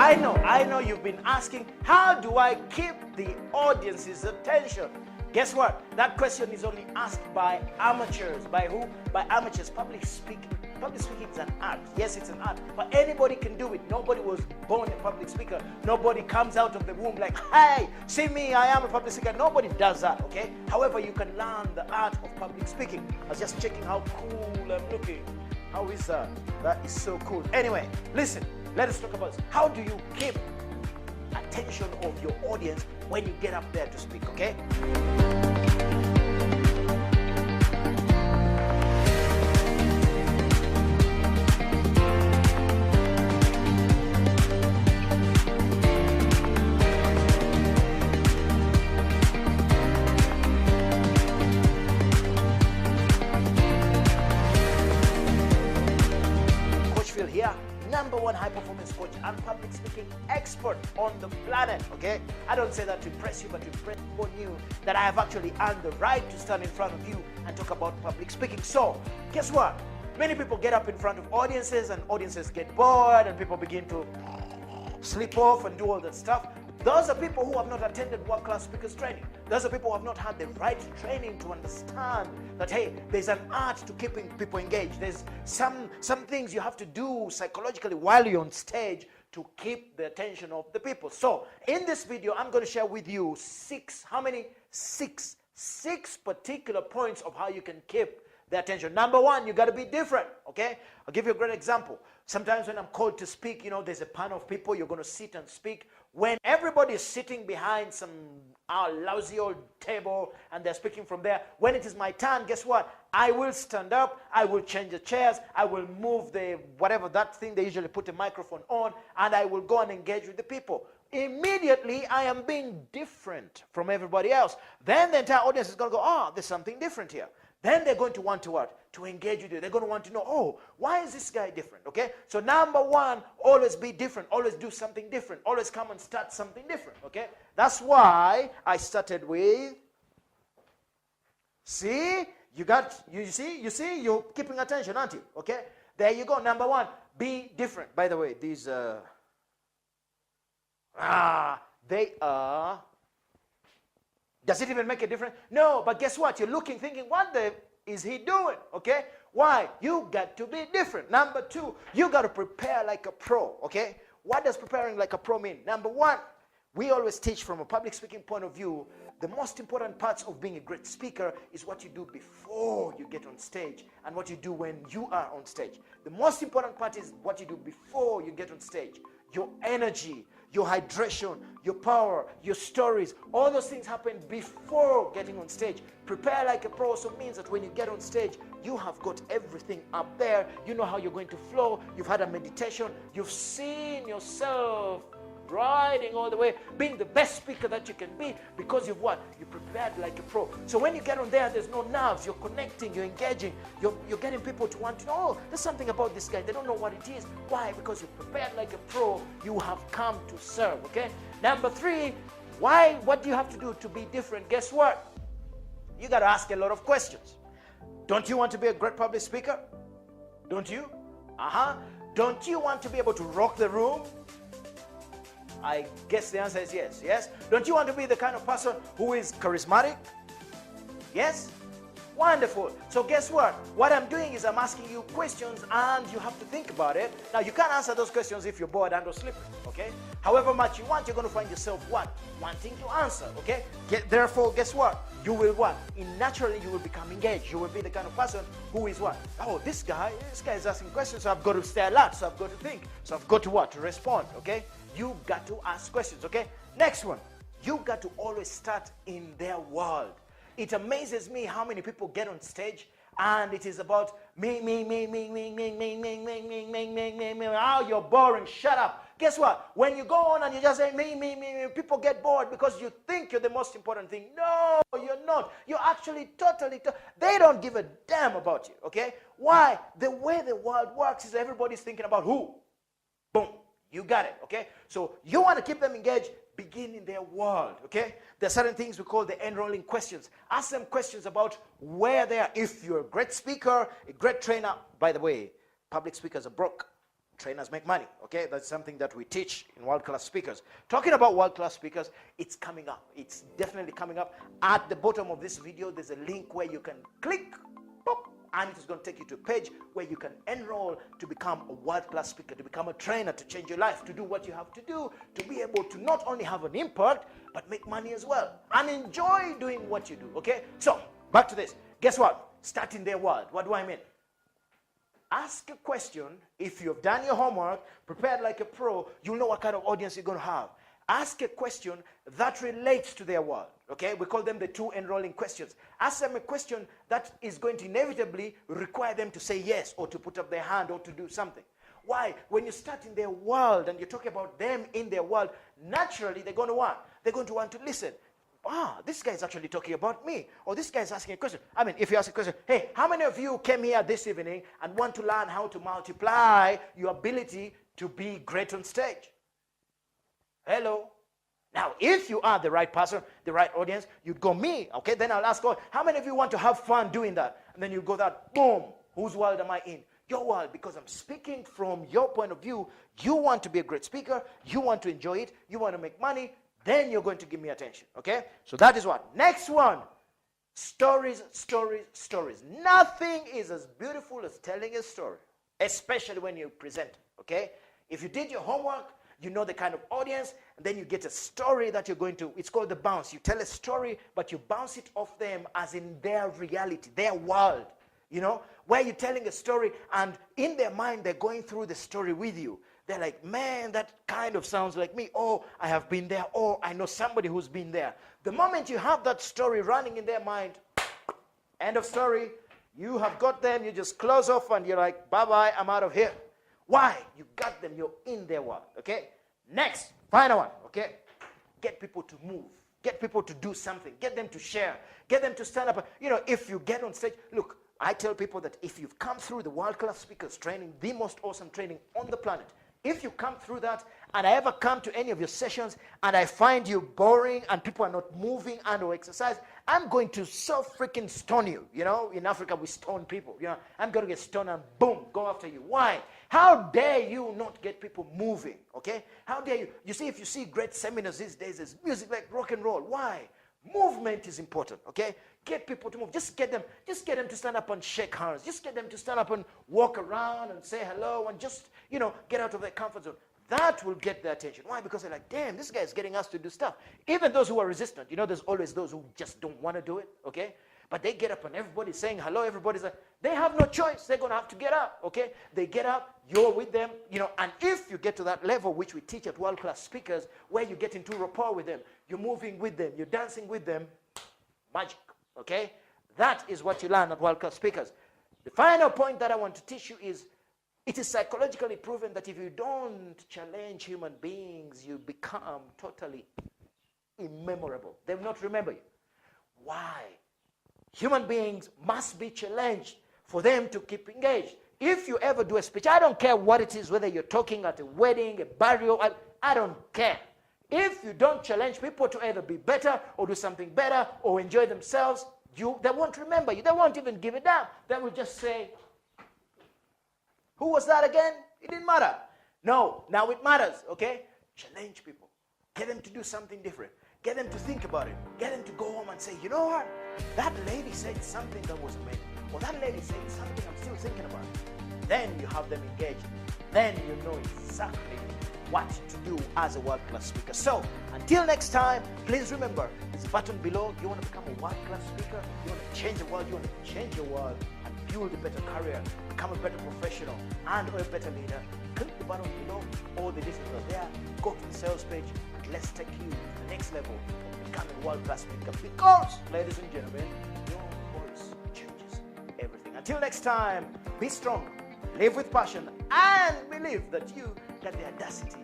I know you've been asking, how do I keep the audience's attention? Guess what? That question is only asked by amateurs. By who? By amateurs. Public speaking. Public speaking is an art. Yes, it's an art. But anybody can do it. Nobody was born a public speaker. Nobody comes out of the womb like, hey, see me, I am a public speaker. Nobody does that, okay? However, you can learn the art of public speaking. I was just checking how cool I'm looking. How is that? That is so cool. Anyway, listen, let us talk about this. How do you keep attention of your audience when you get up there to speak, okay? Here, #1 high-performance coach and public speaking expert on the planet, okay? I don't say that to impress you, but to impress you that I have actually earned the right to stand in front of you and talk about public speaking. So, guess what? Many people get up in front of audiences and audiences get bored and people begin to sleep off and do all that stuff. Those are people who have not attended world-class speakers training. Those are people who have not had the right training to understand that, hey, there's an art to keeping people engaged. There's some things you have to do psychologically while you're on stage to keep the attention of the people. So in this video, I'm going to share with you six particular points of how you can keep the attention. #1, you got to be different, okay? I'll give you a great example. Sometimes when I'm called to speak, you know, there's a panel of people, you're going to sit and speak. When everybody is sitting behind some lousy old table and they're speaking from there, when it is my turn, guess what? I will stand up, I will change the chairs, I will move the whatever that thing they usually put a microphone on, and I will go and engage with the people. Immediately, I am being different from everybody else. Then the entire audience is going to go, oh, there's something different here. Then they're going to want to what? To engage with you. They're going to want to know, oh, why is this guy different? Okay? So #1, always be different. Always do something different. Always come and start something different. Okay? That's why I started with, see? You see, you're keeping attention, aren't you? Okay? There you go. #1, be different. By the way, these, they are, does it even make a difference? No, but guess what? You're looking, thinking, what the is he doing? Okay? Why? You got to be different. #2, you got to prepare like a pro. Okay? What does preparing like a pro mean? #1, we always teach from a public speaking point of view, the most important parts of being a great speaker is what you do before you get on stage and what you do when you are on stage. The most important part is what you do before you get on stage. Your energy, your hydration, your power, your stories, all those things happen before getting on stage. Prepare like a pro also means that when you get on stage, you have got everything up there. You know how you're going to flow. You've had a meditation. You've seen yourself riding all the way, being the best speaker that you can be because you've what? You prepared like a pro. So when you get on there, there's no nerves. You're connecting, you're engaging, you're getting people to want to know, oh, there's something about this guy. They don't know what it is. Why? Because you prepared like a pro. You have come to serve, okay? #3, what do you have to do to be different? Guess what? You got to ask a lot of questions. Don't you want to be a great public speaker? Don't you? Don't you want to be able to rock the room? I guess the answer is yes. Yes? Don't you want to be the kind of person who is charismatic? Yes? Wonderful. So guess what? What I'm doing is I'm asking you questions and you have to think about it. Now, you can't answer those questions if you're bored and or sleeping, okay? However much you want, you're going to find yourself what? Wanting to answer, okay? Therefore, guess what? You will what? Naturally, you will become engaged. You will be the kind of person who is what? Oh, this guy is asking questions, so I've got to stay alert, so I've got to think. So I've got to what? To respond, okay? You got to ask questions, okay? Next one. You got to always start in their world. It amazes me how many people get on stage and it is about me. Oh, you're boring. Shut up. Guess what? When you go on and you just say me, people get bored because you think you're the most important thing. No, you're not. You're actually they don't give a damn about you, okay? Why? The way the world works is everybody's thinking about who? Boom. You got it, okay? So you want to keep them engaged, begin in their world, okay? There are certain things we call the enrolling questions. Ask them questions about where they are. If you're a great speaker, a great trainer, by the way, public speakers are broke. trainers make money. Okay, that's something that we teach in world-class speakers. Talking about world-class speakers, it's coming up. It's definitely coming up. At the bottom of this video, there's a link where you can click, pop, and it is going to take you to a page where you can enroll to become a world-class speaker, to become a trainer, to change your life, to do what you have to do, to be able to not only have an impact, but make money as well, and enjoy doing what you do. Okay, so back to this. Guess what? Start in their world. What do I mean? Ask a question. If you've done your homework, prepared like a pro, you'll know what kind of audience you're going to have. Ask a question that relates to their world. Okay, we call them the 2 enrolling questions. Ask them a question that is going to inevitably require them to say yes, or to put up their hand, or to do something. Why? When you start in their world and you talk about them in their world, naturally they're going to want. They're going to want to listen. Ah, this guy is actually talking about me. Or this guy is asking a question. I mean, if you ask a question, hey, how many of you came here this evening and want to learn how to multiply your ability to be great on stage? Hello? Now, if you are the right person, the right audience, you'd go me. Okay, then I'll ask, oh, how many of you want to have fun doing that? And then you go that, boom, whose world am I in? Your world, because I'm speaking from your point of view. You want to be a great speaker. You want to enjoy it. You want to make money. Then you're going to give me attention, okay? So that is what. Next one, stories, stories, stories. Nothing is as beautiful as telling a story, especially when you present, okay? If you did your homework, you know the kind of audience, and then you get a story that you're going to, it's called the bounce. You tell a story, but you bounce it off them as in their reality, their world, you know, where you're telling a story, and in their mind, they're going through the story with you. They're like, man, that kind of sounds like me. Oh, I have been there. Oh, I know somebody who's been there. The moment you have that story running in their mind, end of story, you have got them, you just close off and you're like, bye-bye, I'm out of here. Why? You got them, you're in their world, okay? Next, final one, okay? Get people to move. Get people to do something. Get them to share. Get them to stand up. You know, if you get on stage, look, I tell people that if you've come through the world-class speakers training, the most awesome training on the planet, if you come through that, and I ever come to any of your sessions, and I find you boring, and people are not moving and or exercise, I'm going to so freaking stone you. You know, in Africa, we stone people. You know, I'm going to get stoned and boom, go after you. Why? How dare you not get people moving, okay? How dare you? You see, if you see great seminars these days, there's music like rock and roll. Why? Movement is important, okay? Get people to move. Just get them to stand up and shake hands. Just get them to stand up and walk around and say hello and just, you know, get out of their comfort zone. That will get their attention. Why? Because they're like, damn, this guy is getting us to do stuff. Even those who are resistant, you know, there's always those who just don't want to do it, okay? But they get up and everybody's saying hello, everybody's like, they have no choice. They're going to have to get up, okay? They get up, you're with them, you know, and if you get to that level, which we teach at world-class speakers, where you get into rapport with them, you're moving with them, you're dancing with them, magic, okay? That is what you learn at world-class speakers. The final point that I want to teach you is, it is psychologically proven that if you don't challenge human beings, you become totally immemorable. They will not remember you. Why? Human beings must be challenged for them to keep engaged. If you ever do a speech, I don't care what it is, whether you're talking at a wedding, a burial, I don't care. If you don't challenge people to either be better or do something better or enjoy themselves, they won't remember you. They won't even give it down. They will just say, who was that again? It didn't matter. No, now it matters, okay? Challenge people. Get them to do something different. Get them to think about it. Get them to go home and say, you know what? That lady said something that was amazing. Or that lady said something I'm still thinking about. Then you have them engaged. Then you know exactly what to do as a world-class speaker. So, until next time, please remember, there's a button below. You want to become a world-class speaker? You want to change the world? You want to change your world and build a better career, become a better professional, and or a better leader? Click the button below. All the details are there. Go to the sales page, and let's take you to the next level of becoming a world-class speaker. Because, ladies and gentlemen, your voice changes everything. Until next time, be strong, live with passion, and believe that you got the audacity